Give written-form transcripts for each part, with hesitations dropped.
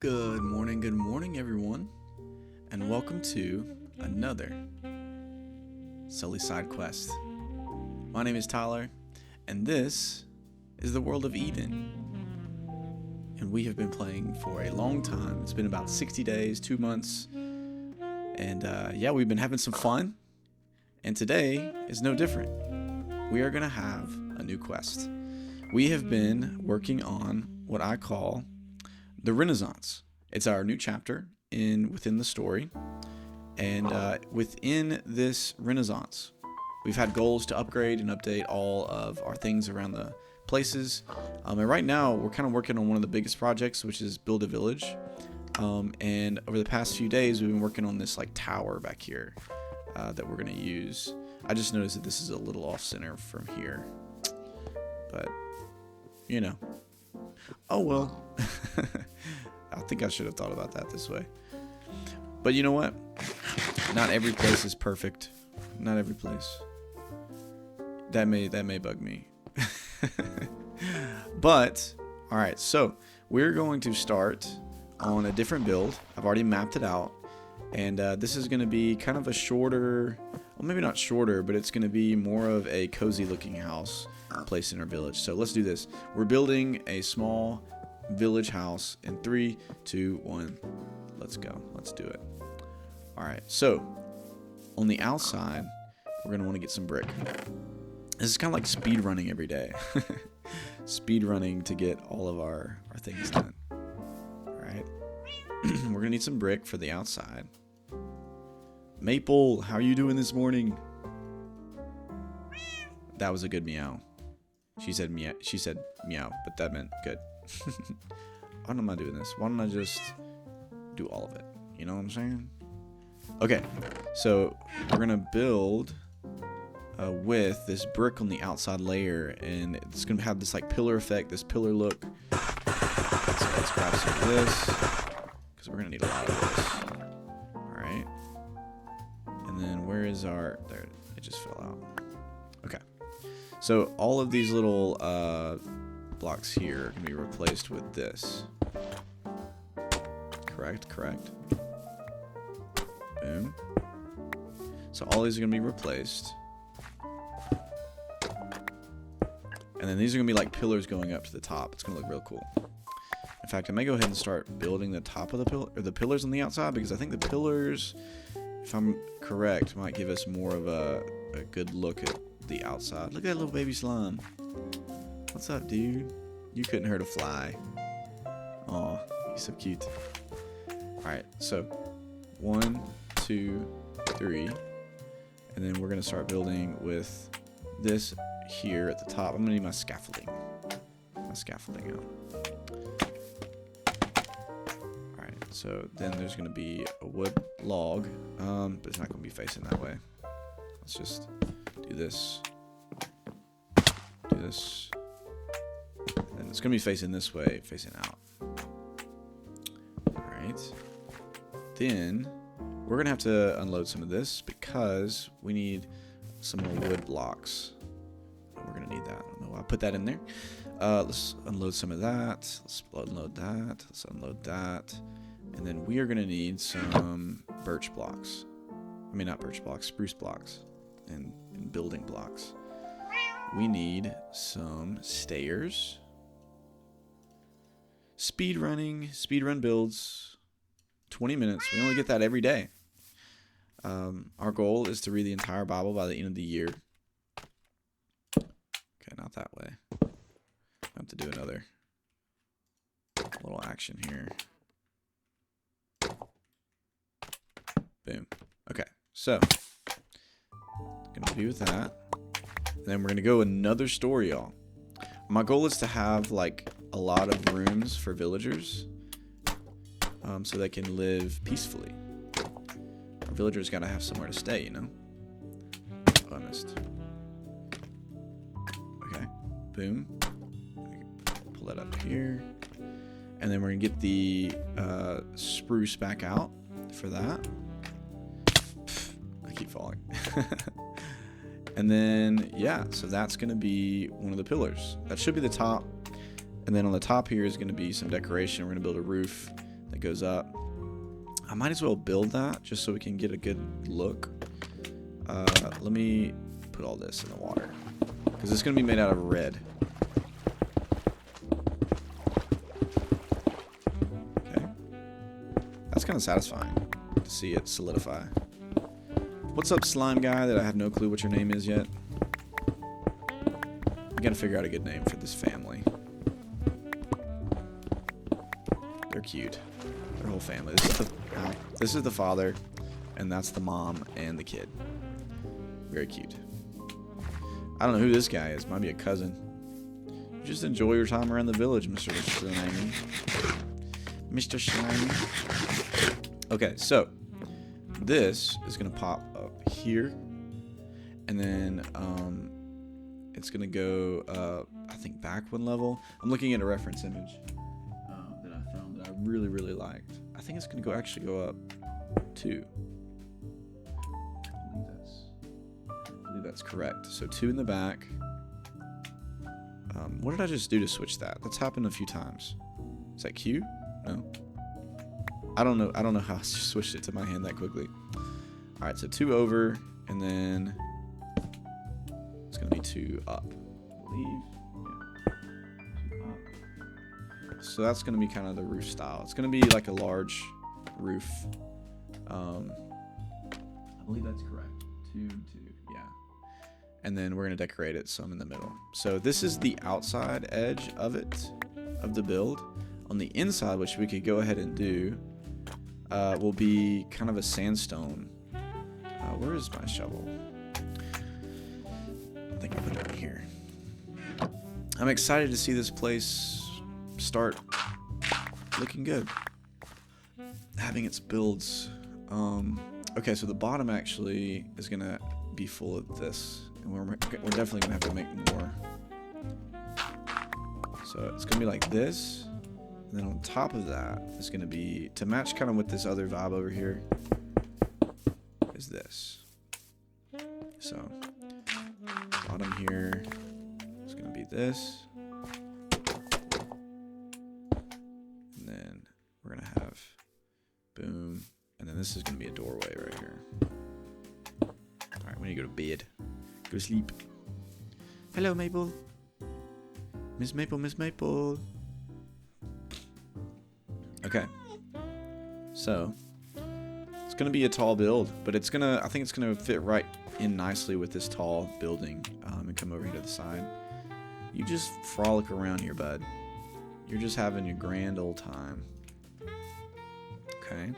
Good morning, everyone, and welcome to another Sully side quest. My name is Tyler, and this is the world of Eden. And we have been playing for a long time. It's been about 60 days, 2 months, and we've been having some fun. And today is no different. We are gonna have a new quest. We have been working on what I call the Renaissance. It's our new chapter within the story, and within this Renaissance, we've had goals to upgrade and update all of our things around the places. And right now, we're kind of working on one of the biggest projects, which is build a village. And over the past few days, we've been working on this like tower back here that we're gonna use. I just noticed that this is a little off center from here, but you know. Oh well. I think I should have thought about that this way. But you know what? Not every place is perfect. Not every place. That may bug me. But all right, so we're going to start on a different build. I've already mapped it out, and this is going to be kind of a shorter, well, maybe not shorter, but it's going to be more of a cozy looking house placed in our village. So let's do this. We're building a small village house in 3, 2, 1. Let's go. Let's do it. All right. So on the outside, we're going to want to get some brick. This is kind of like speed running every day. Speed running to get all of our things done. All right. We're going to need some brick for the outside. Maple, how are you doing this morning? That was a good meow. She said meow. She said meow, but that meant good. Why am I doing this? Why don't I just do all of it? You know what I'm saying? Okay, so we're gonna build with this brick on the outside layer, and it's gonna have this like pillar effect, this pillar look. So let's grab some of this because we're gonna need a lot of this. All right, and then where is our? There, it just fell out. Okay. So all of these little blocks here can be replaced with this. Correct. Boom. So all these are going to be replaced. And then these are going to be like pillars going up to the top. It's going to look real cool. In fact, I may go ahead and start building the top of the pillars on the outside, because I think the pillars, if I'm correct, might give us more of a good look at the outside. Look at that little baby slime. What's up, dude? You couldn't hurt a fly. Aw, he's so cute. Alright, so 1, 2, 3. And then we're gonna start building with this here at the top. I'm gonna need my scaffolding. Out. Alright, so then there's gonna be a wood log, but it's not gonna be facing that way. Let's just do this, and it's gonna be facing this way, facing out. All right, then we're gonna have to unload some of this because we need some more wood blocks. We're gonna need that. I don't know. I'll put that in there. Let's unload some of that. Let's unload that. Let's unload that, and then we are gonna need some birch blocks. I mean, not birch blocks, spruce blocks. And building blocks. We need some stairs. Speed run builds. 20 minutes. We only get that every day. Our goal is to read the entire Bible by the end of the year. Okay, not that way. I have to do another little action here. Boom. Okay, so gonna be with that. And then we're gonna go another story, y'all. My goal is to have like a lot of rooms for villagers, so they can live peacefully. Our villagers gotta have somewhere to stay, you know. Oh, I missed. Okay, boom. Pull that up here, and then we're gonna get the spruce back out for that. I keep falling. And then, yeah, so that's going to be one of the pillars. That should be the top. And then on the top here is going to be some decoration. We're going to build a roof that goes up. I might as well build that just so we can get a good look. Let me put all this in the water because it's going to be made out of red. Okay. That's kind of satisfying to see it solidify. What's up, slime guy that I have no clue what your name is yet? We got to figure out a good name for this family. They're cute. Their whole family. This is the father, and that's the mom and the kid. Very cute. I don't know who this guy is. Might be a cousin. Just enjoy your time around the village, Mr. Slimy. Mr. Slimy. Okay, so this is gonna pop up here, and then it's gonna go I think back one level. I'm looking at a reference image that I found that I really liked. I think it's gonna actually go up 2. I believe that's correct. So 2 in the back. What did I just do to switch that? That's happened a few times. Is that Q? No. I don't know how I switched it to my hand that quickly. All right, so 2 over, and then it's gonna be 2 up, I believe. Yeah. 2 up. So that's gonna be kind of the roof style. It's gonna be like a large roof. I believe that's correct. 2 and 2, yeah. And then we're gonna decorate it some in the middle. So this is the outside edge of it, of the build. On the inside, which we could go ahead and do, will be kind of a sandstone. Where is my shovel? I think I put it in here. I'm excited to see this place start looking good, having its builds. Okay, so the bottom actually is gonna be full of this, and we're definitely gonna have to make more. So it's gonna be like this, and then on top of that is gonna be, to match kind of with this other vibe over here, is this. So bottom here is gonna be this, and then we're gonna have boom, and then this is gonna be a doorway right here. All right, we need to go to bed, go to sleep. Hello, Maple. Miss Maple, Miss Maple. Okay, so it's gonna be a tall build, but I think it's gonna fit right in nicely with this tall building, and come over here to the side. You just frolic around here, bud. You're just having your grand old time. Okay,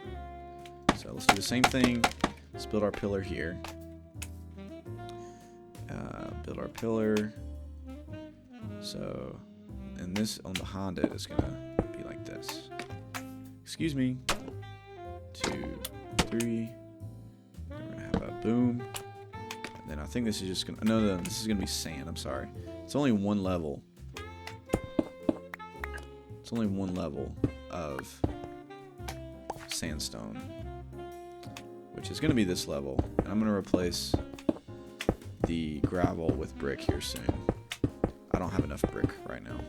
so let's do the same thing. Let's build our pillar here. Build our pillar. So, and this on behind it is gonna be like this. Excuse me. 2, 3. Then we're gonna have a boom. And then I think this is just gonna, no, this is gonna be sand. I'm sorry. It's only one level. It's only one level of sandstone, which is gonna be this level. And I'm gonna replace the gravel with brick here soon. I don't have enough brick right now.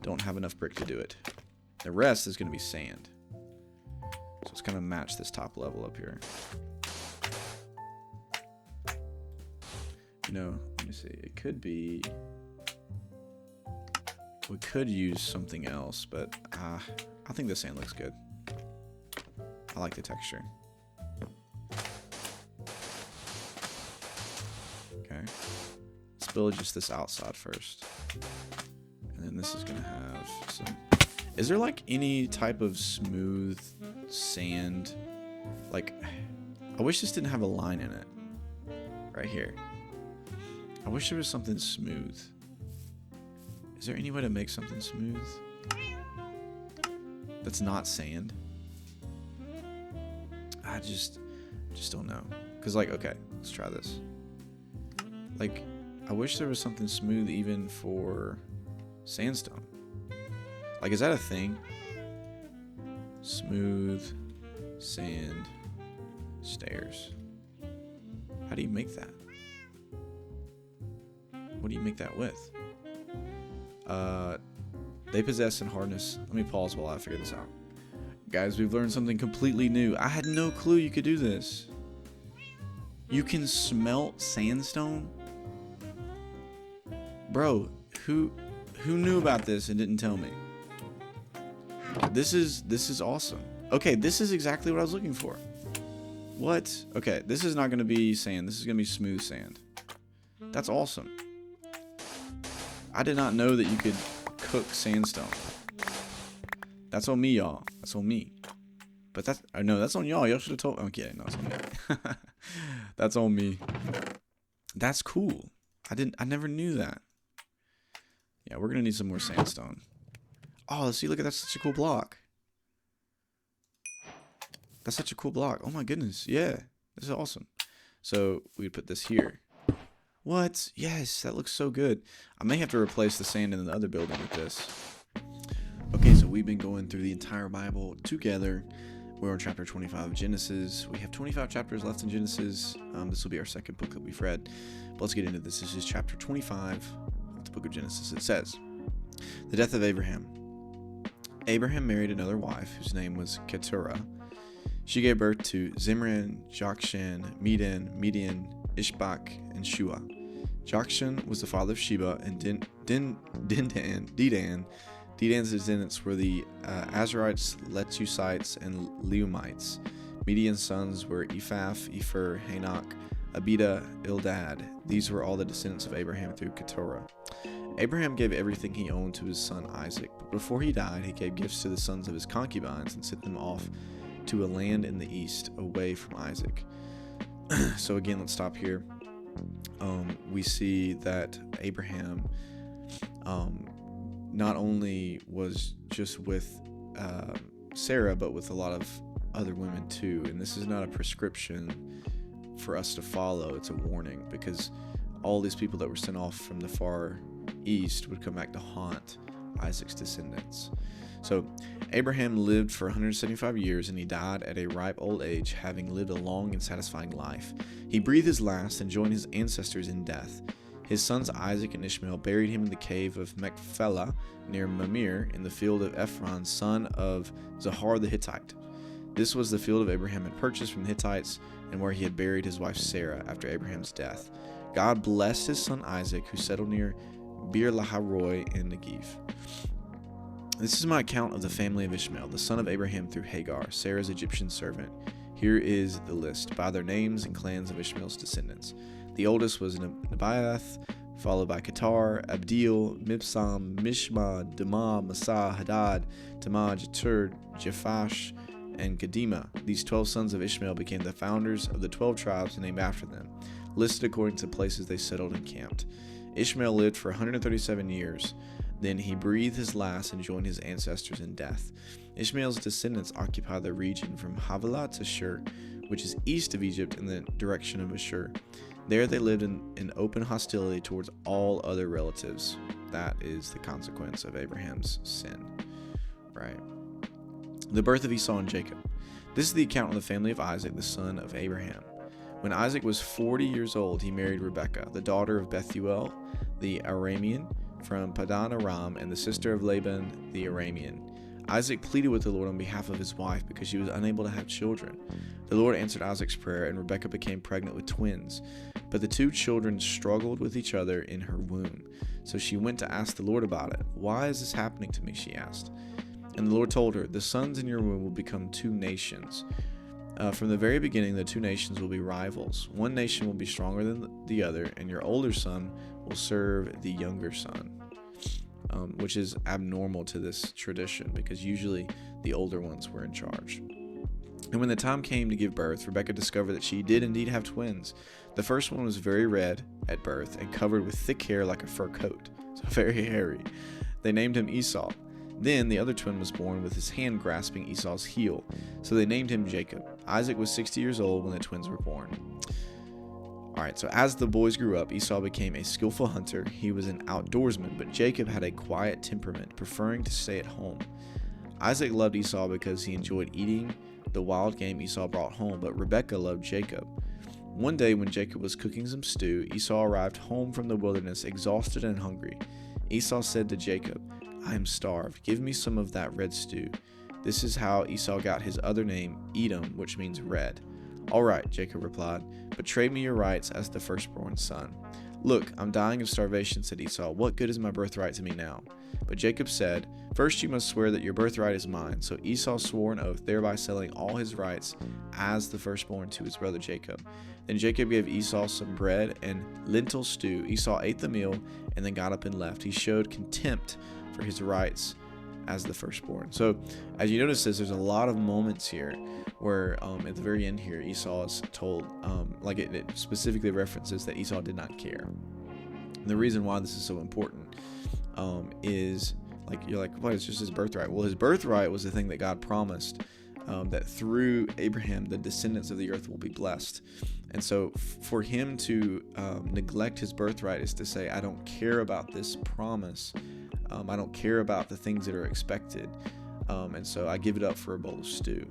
Don't have enough brick to do it. The rest is going to be sand. So it's going to match this top level up here. You know, let me see. It could be... We could use something else, but I think the sand looks good. I like the texture. Okay. Let's build just this outside first. And then this is going to have some... Is there like any type of smooth sand? Like, I wish this didn't have a line in it. Right here. I wish there was something smooth. Is there any way to make something smooth that's not sand? I just don't know. Because, like, okay, let's try this. Like, I wish there was something smooth even for sandstone. Like, is that a thing? Smooth sand stairs. How do you make that? What do you make that with? They possess and hardness. Let me pause while I figure this out. Guys, we've learned something completely new. I had no clue you could do this. You can smelt sandstone? Bro, who knew about this and didn't tell me? This is awesome. Okay, this is exactly what I was looking for. What? Okay, this is not going to be sand. This is going to be smooth sand. That's awesome. I did not know that you could cook sandstone. That's on me, y'all. That's on me. But that's... no, that's on y'all. Y'all should have told... Okay, no, it's on me. That's on me. That's cool. I never knew that. Yeah, we're going to need some more sandstone. Oh, see, look at that. That's such a cool block. That's such a cool block. Oh my goodness. Yeah. This is awesome. So we put this here. What? Yes, that looks so good. I may have to replace the sand in the other building with this. Okay, so we've been going through the entire Bible together. We're on chapter 25 of Genesis. We have 25 chapters left in Genesis. This will be our second book that we've read. But let's get into this. This is chapter 25 of the book of Genesis. It says, the death of Abraham. Abraham married another wife whose name was Keturah. She gave birth to Zimran, Jokshan, Median, Ishbak, and Shua. Jokshan was the father of Sheba and Dedan. Dedan's descendants were the Azarites, Letusites, and Leumites. Median's sons were Ephaph, Epher, Hanok, Abida, Eldad. These were all the descendants of Abraham through Keturah. Abraham gave everything he owned to his son Isaac, but before he died, he gave gifts to the sons of his concubines and sent them off to a land in the east, away from Isaac. So again, let's stop here. We see that Abraham not only was just with Sarah, but with a lot of other women too. And this is not a prescription for us to follow. It's a warning, because all these people that were sent off from the far east would come back to haunt Isaac's descendants. So Abraham lived for 175 years, and he died at a ripe old age, having lived a long and satisfying life. He breathed his last and joined his ancestors in death. His sons Isaac and Ishmael buried him in the cave of Machpelah near Mamre in the field of Ephron, son of Zohar the Hittite. This was the field of Abraham had purchased from the Hittites, and where he had buried his wife Sarah after Abraham's death. God blessed his son Isaac, who settled near Beer Laharoi in Negev. This is my account of the family of Ishmael, the son of Abraham through Hagar, Sarah's Egyptian servant. Here is the list, by their names and clans of Ishmael's descendants. The oldest was Nebaioth, followed by Ketur, Abdil, Mibsam, Mishma, Dema, Massa, Hadad, Tamah, Jetur, Japhash, and Kedema. These 12 sons of Ishmael became the founders of the 12 tribes named after them, listed according to places they settled and camped. Ishmael lived for 137 years. Then he breathed his last and joined his ancestors in death. Ishmael's descendants occupied the region from Havilah to Shur, which is east of Egypt in the direction of Ashur. There they lived in open hostility towards all other relatives. That is the consequence of Abraham's sin. Right. The birth of Esau and Jacob. This is the account of the family of Isaac, the son of Abraham. When Isaac was 40 years old, he married Rebekah, the daughter of Bethuel, the Aramean, from Padan Aram, and the sister of Laban the Aramean. Isaac pleaded with the Lord on behalf of his wife because she was unable to have children. The Lord answered Isaac's prayer, and Rebekah became pregnant with twins. But the two children struggled with each other in her womb. So she went to ask the Lord about it. "Why is this happening to me?" she asked. And the Lord told her, "The sons in your womb will become two nations. From the very beginning, the two nations will be rivals. One nation will be stronger than the other, and your older son will serve the younger son." Which is abnormal to this tradition, because usually the older ones were in charge. And when the time came to give birth, Rebekah discovered that she did indeed have twins. The first one was very red at birth and covered with thick hair like a fur coat, so very hairy. They named him Esau. Then the other twin was born with his hand grasping Esau's heel, so they named him Jacob. Isaac was 60 years old when the twins were born. Alright, so as the boys grew up, Esau became a skillful hunter. He was an outdoorsman, but Jacob had a quiet temperament, preferring to stay at home. Isaac loved Esau because he enjoyed eating the wild game Esau brought home, but Rebekah loved Jacob. One day when Jacob was cooking some stew, Esau arrived home from the wilderness, exhausted and hungry. Esau said to Jacob, "I am starved. Give me some of that red stew." This is how Esau got his other name, Edom, which means red. All right, Jacob replied, but trade me your rights as the firstborn son. Look, I'm dying of starvation, said Esau. What good is my birthright to me now? But Jacob said, first you must swear that your birthright is mine. So Esau swore an oath, thereby selling all his rights as the firstborn to his brother Jacob. Then Jacob gave Esau some bread and lentil stew. Esau ate the meal and then got up and left. He showed contempt for his rights as the firstborn. So as you notice, there's a lot of moments here where at the very end here, Esau is told, like it specifically references that Esau did not care. And the reason why this is so important is, like, you're like, what, it's just his birthright. Well, his birthright was the thing that God promised, that through Abraham, the descendants of the earth will be blessed. And so for him to neglect his birthright is to say, I don't care about this promise. I don't care about the things that are expected. And so I give it up for a bowl of stew.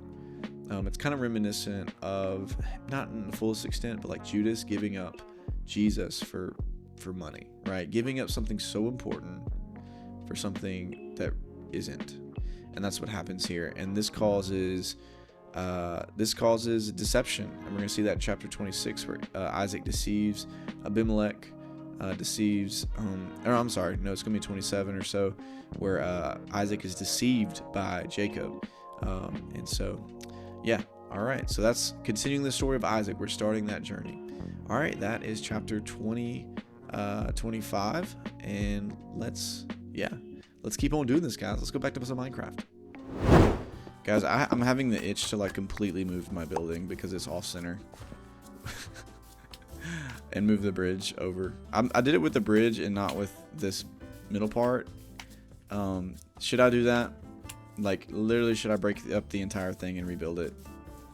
It's kind of reminiscent of, not in the fullest extent, but like Judas giving up Jesus for money, right? Giving up something so important for something that isn't. And that's what happens here. And this causes deception. And we're going to see that in chapter 26, where Isaac deceives Abimelech, it's going to be 27 or so, where Isaac is deceived by Jacob. And so, yeah. All right. So that's continuing the story of Isaac. We're starting that journey. All right. That is chapter 25. And let's keep on doing this, guys. Let's go back to some Minecraft. Guys, I'm having the itch to like completely move my building because it's off center. And move the bridge over. I did it with the bridge and not with this middle part. Should I do that? Like, literally, should I break up the entire thing and rebuild it?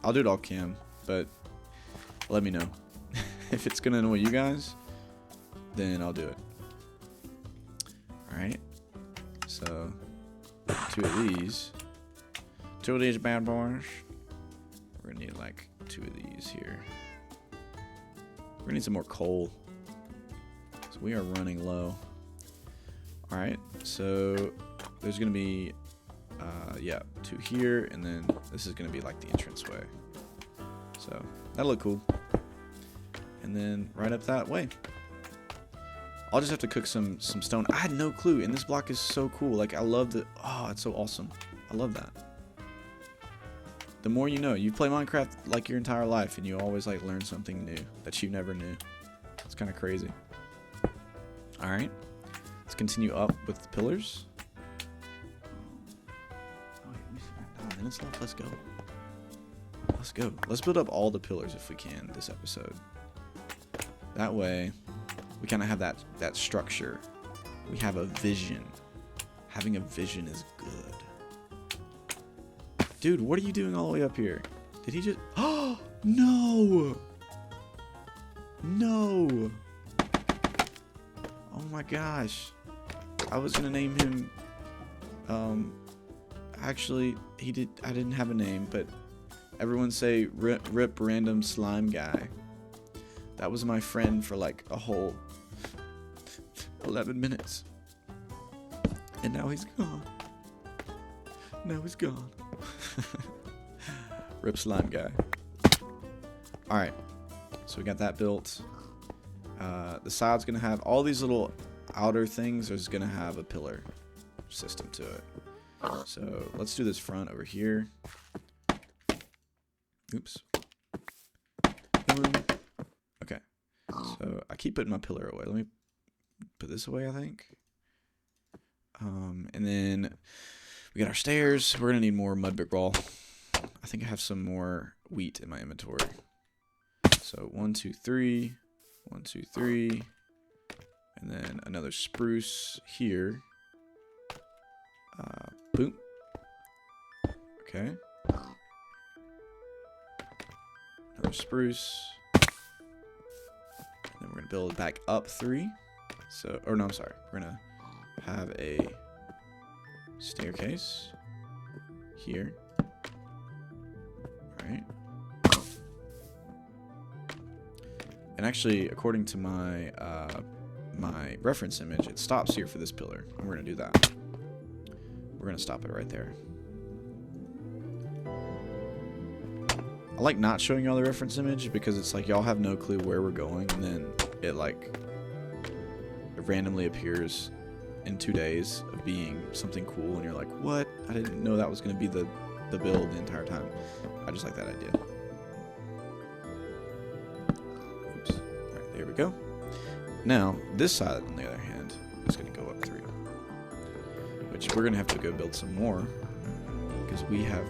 I'll do it off cam, but let me know. If it's gonna annoy you guys, then I'll do it. Alright. So, two of these bad boys. We're gonna need like 2 of these here. We're gonna need some more coal, so we are running low. All right, so there's gonna be 2 here, and then this is gonna be like the entranceway. So that'll look cool. And then right up that way, I'll just have to cook some stone. I had no clue, and this block is so cool. Like, I love the, oh, it's so awesome. I love that. The more you know. You play Minecraft like your entire life, and you always like learn something new that you never knew. It's kind of crazy. All right, let's continue up with the pillars. Oh, we spent 9 minutes left. Let's go. Let's go. Let's build up all the pillars if we can this episode. That way, we kind of have that structure. We have a vision. Having a vision is good. Dude, what are you doing all the way up here? Did he just... Oh, no! No! Oh my gosh. I was going to name him... Actually, I didn't have a name, but everyone say Rip Random Slime Guy. That was my friend for like a whole 11 minutes. And now he's gone. Now he's gone. Rip Slime Guy. Alright, so we got that built. The side's gonna have all these little outer things. There's gonna have a pillar system to it. So let's do this front over here. Oops. Boom. Okay, so I keep putting my pillar away. Let me put this away, I think. And then we got our stairs. We're gonna need more mud brick wall. I think I have some more wheat in my inventory. So 1, 2, 3, 1, 2, 3, and then another spruce here. Boom. Okay. Another spruce. And then we're gonna build back up 3. So, or no, I'm sorry. We're gonna have a staircase here. Alright. And actually, according to my my reference image, it stops here for this pillar. And we're gonna do that. We're gonna stop it right there. I like not showing y'all the reference image because it's like y'all have no clue where we're going, and then it randomly appears in 2 days of being something cool, and you're like, what? I didn't know that was going to be the build the entire time. I just like that idea. Oops. Alright, there we go. Now, this side, on the other hand, is going to go up 3. Which we're going to have to go build some more, because we have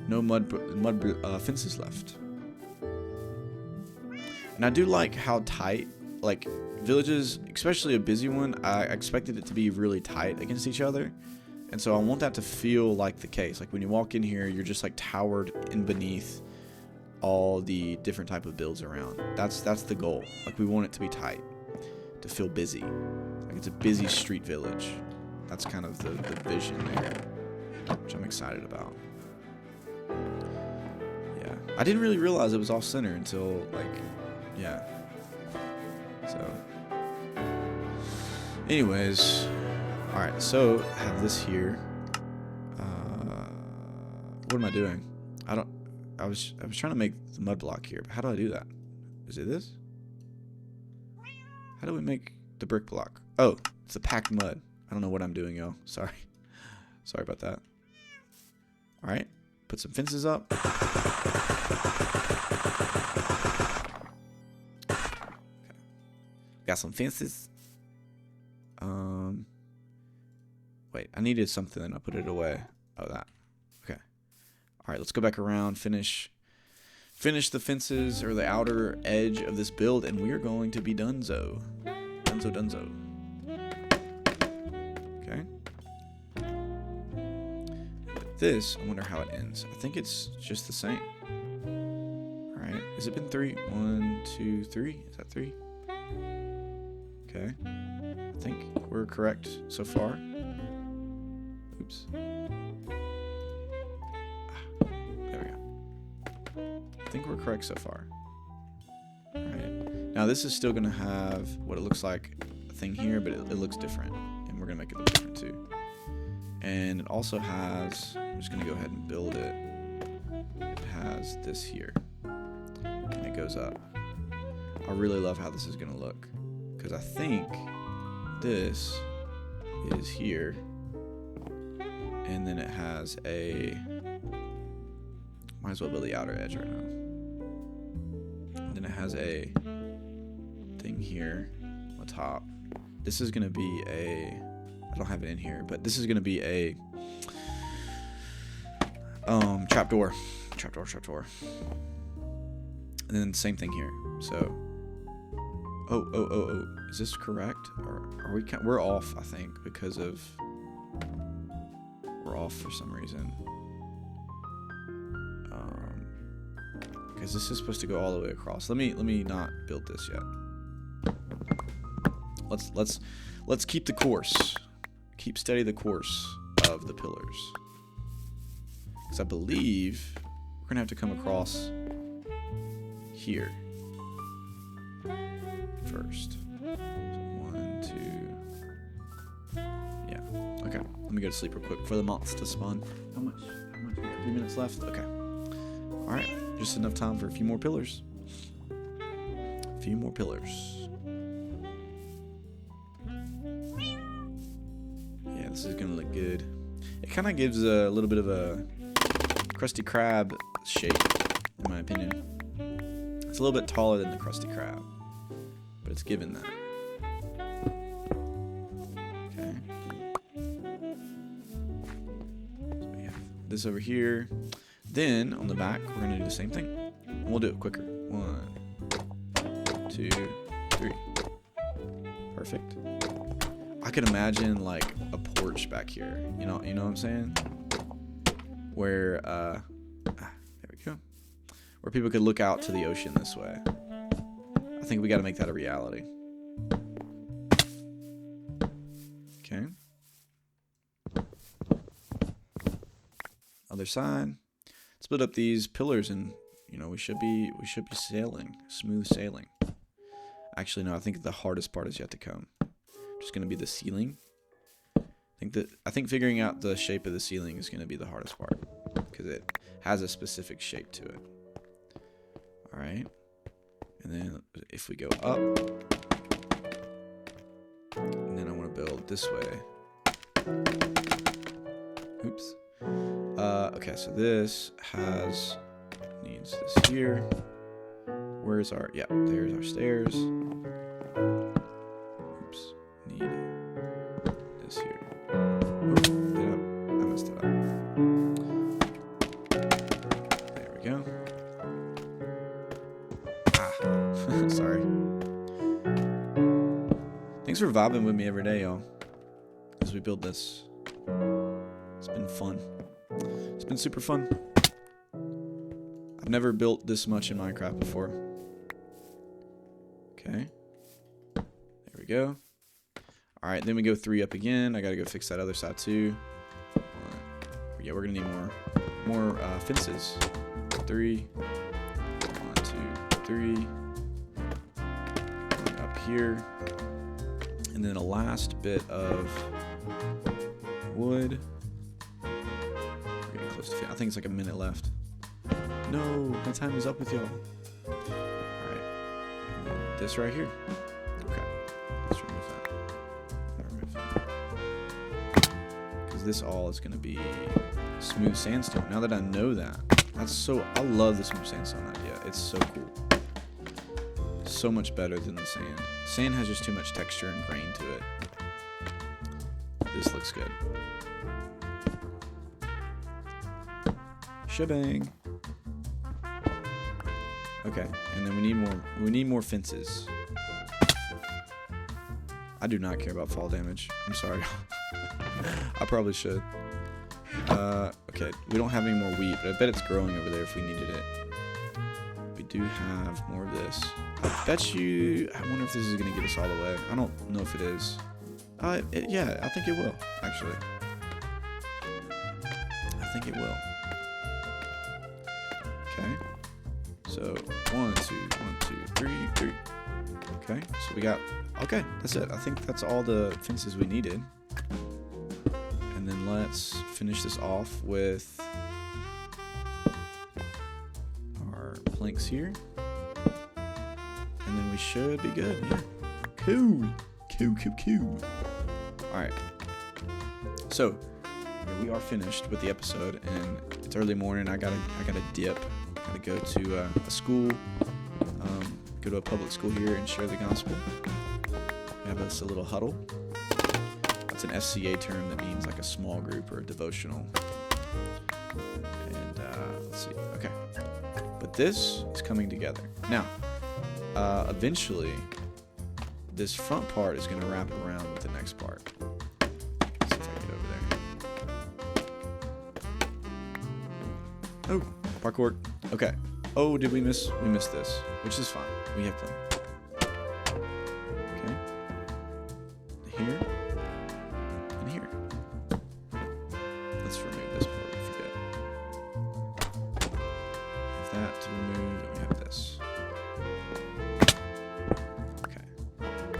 no mud fences left. And I do like how tight, like, villages, especially a busy one, I expected it to be really tight against each other. And so I want that to feel like the case. Like when you walk in here, you're just like towered in beneath all the different type of builds around. That's the goal. Like we want it to be tight, to feel busy. Like it's a busy street village. That's kind of the vision there, which I'm excited about. Yeah, I didn't really realize it was off center until like, yeah. So, anyways, all right. So I have this here. What am I doing? I was trying to make the mud block here, but how do I do that? Is it this? How do we make the brick block? Oh, it's the packed mud. I don't know what I'm doing, y'all. Sorry. Sorry about that. All right. Put some fences up. Got some fences. Wait, I needed something and I put it away. Oh, that. Okay. All right, let's go back around, finish the fences or the outer edge of this build, and we are going to be donezo. Dunzo. Okay. With this, I wonder how it ends. I think it's just the same. All right. Has it been 3? 1, 2, 3. Is that 3? Okay. I think we're correct so far. Oops. There we go. I think we're correct so far. Alright. Now this is still going to have what it looks like a thing here, but it looks different. And we're going to make it look different too. And it also has, I'm just going to go ahead and build it. It has this here. And it goes up. I really love how this is going to look. Because I think this is here. And then it has a... Might as well build the outer edge right now. And then it has a thing here on the top. This is going to be a... I don't have it in here, but this is going to be a... Trapdoor. Trapdoor. And then same thing here. So... Oh. Is this correct? Or are we... We're off, I think, because of... We're off for some reason. Because this is supposed to go all the way across. Let me not build this yet. Let's keep the course. Keep steady the course of the pillars. Because I believe we're gonna have to come across here first. So 1, 2. Yeah. Okay. Let me go to sleep real quick for the moths to spawn. How much? We got 3 minutes left. Okay. All right. Just enough time for a few more pillars. A few more pillars. Yeah, this is gonna look good. It kind of gives a little bit of a Krusty Krab shape, in my opinion. It's a little bit taller than the Krusty Krab, but it's given that. Okay. So we have this over here. Then on the back, we're gonna do the same thing. And we'll do it quicker. 1, 2, 3. Perfect. I could imagine like a porch back here. You know what I'm saying? Where there we go. Where people could look out to the ocean this way. I think we got to make that a reality. Okay. Other side. Split up these pillars, and we should be sailing, smooth sailing. Actually, no, I think the hardest part is yet to come. Just gonna be the ceiling. I think figuring out the shape of the ceiling is gonna be the hardest part. because it has a specific shape to it. All right. And then if we go up, and then I want to build this way. Oops. Okay, so this needs this here. Where's our, yeah, there's our stairs. Oops, need this here. Oh, I messed it up. There we go. Ah, sorry. Thanks for vibing with me every day, y'all, as we build this. It's been fun. It's been super fun. I've never built this much in Minecraft before. Okay. There we go. Alright, then we go 3 up again. I gotta go fix that other side too. Yeah, we're gonna need more fences. 3. 1, 2, 3. Up here. And then a last bit of wood. We're getting close to I think it's like a minute left. No, my time is up with y'all. Alright. And then this right here. Okay. Let's remove that. Because this all is going to be smooth sandstone. Now that I know that. I love the smooth sandstone idea. It's so cool. So much better than the sand. Sand has just too much texture and grain to it. This looks good. Shebang. Okay, and then we need more fences. I do not care about fall damage. I'm sorry. I probably should. Okay, we don't have any more wheat, but I bet it's growing over there if we needed it. We do have more of this. I bet you, I wonder if this is going to get us all the way. I don't know if it is. Yeah, I think it will, actually. I think it will. Okay. So, 1, 2, 3. Okay, so we got, okay, that's it. I think that's all the fences we needed. And then let's finish this off with our planks here. And then we should be good. Yeah. Cool. Alright. So, we are finished with the episode, and it's early morning. I gotta dip. Gotta go to a school, go to a public school here and share the gospel. We have us a little huddle. That's an SCA term that means like a small group or a devotional. And let's see. Okay. But this is coming together. Now, eventually, this front part is going to wrap around with the next part. Let's see if I can get over there. Oh, parkour. Okay. Oh, did we miss? We missed this, which is fine. We have plenty. Okay. Here. And here. Let's remove this before we forget. Have that to remove, and we have this. Okay.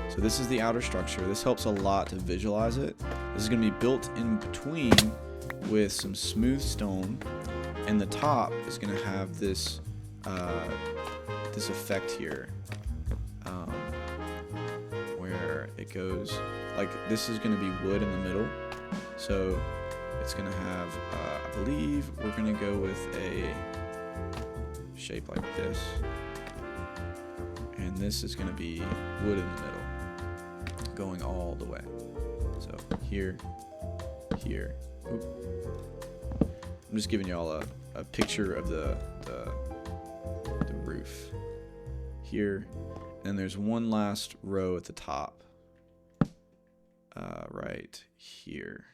So this is the outer structure. This helps a lot to visualize it. This is going to be built in between with some smooth stone. And the top is going to have this this effect here, where it goes like this is going to be wood in the middle, so it's going to have. I believe we're going to go with a shape like this, and this is going to be wood in the middle, going all the way. So here. Oop. I'm just giving y'all a picture of the roof here, and there's one last row at the top, right here,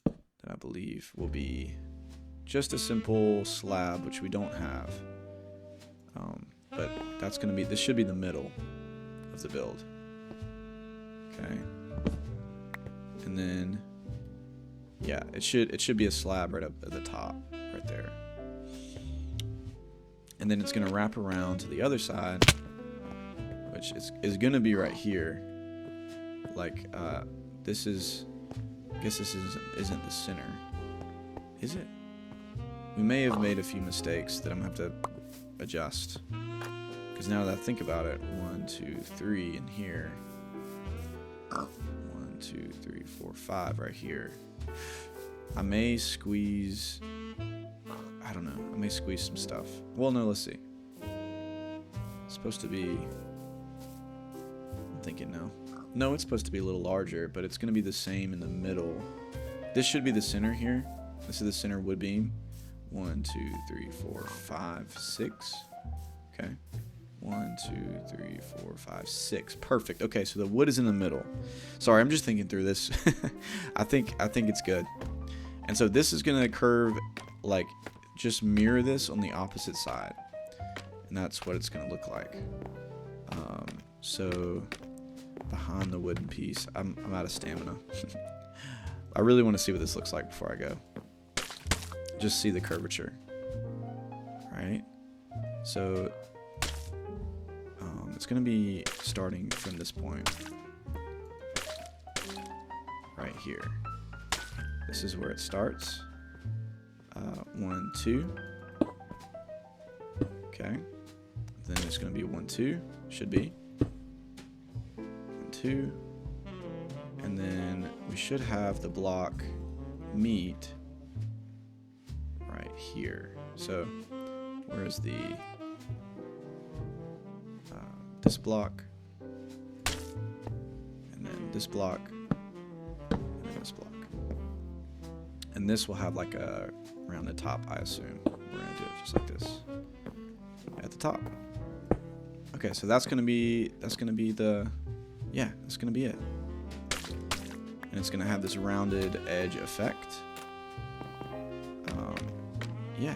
that I believe will be just a simple slab, which we don't have, but that's gonna be. This should be the middle of the build. Okay, and then. Yeah, it should be a slab right up at the top, right there. And then it's going to wrap around to the other side, which is going to be right here. Like, this is, I guess this isn't the center. Is it? we may have made a few mistakes that I'm going to have to adjust. Because now that I think about it, 1, 2, 3 in here. 1, 2, 3, 4, 5 right here. I may squeeze, I don't know, I may squeeze some stuff. Well, no, let's see. It's supposed to be, I'm thinking no. No, it's supposed to be a little larger, but it's going to be the same in the middle. This should be the center here. This is the center wood beam. 1, 2, 3, 4, 5, 6. Okay. 1, 2, 3, 4, 5, 6. Perfect. Okay, so the wood is in the middle. Sorry, I'm just thinking through this. I think it's good. And so this is going to curve, like, just mirror this on the opposite side. And that's what it's going to look like. So behind the wooden piece, I'm out of stamina. I really want to see what this looks like before I go. Just see the curvature. Right? So it's going to be starting from this point. Right here. This is where it starts. 1, 2. Okay. Then it's going to be 1, 2. Should be. 1, 2. And then we should have the block meet right here. So where's the this block, and then this block, and then this block, and this will have like a around the top. I assume we're gonna do it just like this at the top. Okay, so that's gonna be the, yeah, that's gonna be it, and it's gonna have this rounded edge effect. Yeah.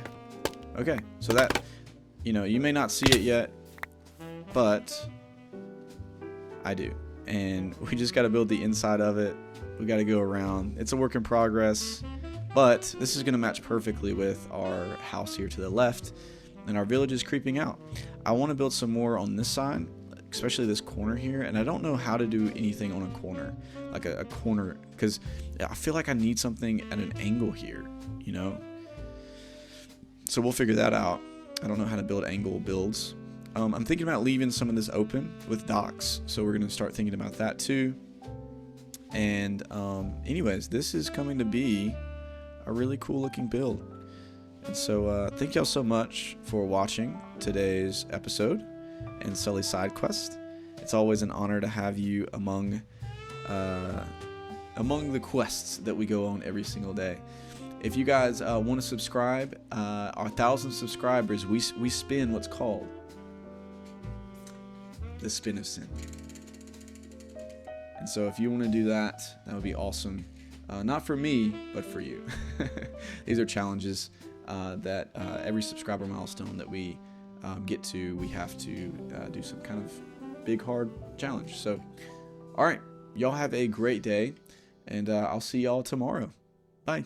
Okay, so that, you know, you may not see it yet, but I do. And we just got to build the inside of it. We got to go around. It's a work in progress, but this is going to match perfectly with our house here to the left, and our village is creeping out. I want to build some more on this side, especially this corner here, and I don't know how to do anything on a corner, like a corner, because I feel like I need something at an angle here, you know? So we'll figure that out. I don't know how to build angle builds. I'm thinking about leaving some of this open with docks, so we're going to start thinking about that too. And anyways, this is coming to be a really cool looking build. And so thank y'all so much for watching today's episode and Sully's Side Quest. It's always an honor to have you among the quests that we go on every single day. If you guys want to subscribe, our 1,000 subscribers, we spin what's called the spin of sin. And so if you want to do that, that would be awesome. Not for me, but for you. These are challenges that every subscriber milestone that we get to, we have to do some kind of big, hard challenge. So, all right, y'all have a great day, and I'll see y'all tomorrow. Bye.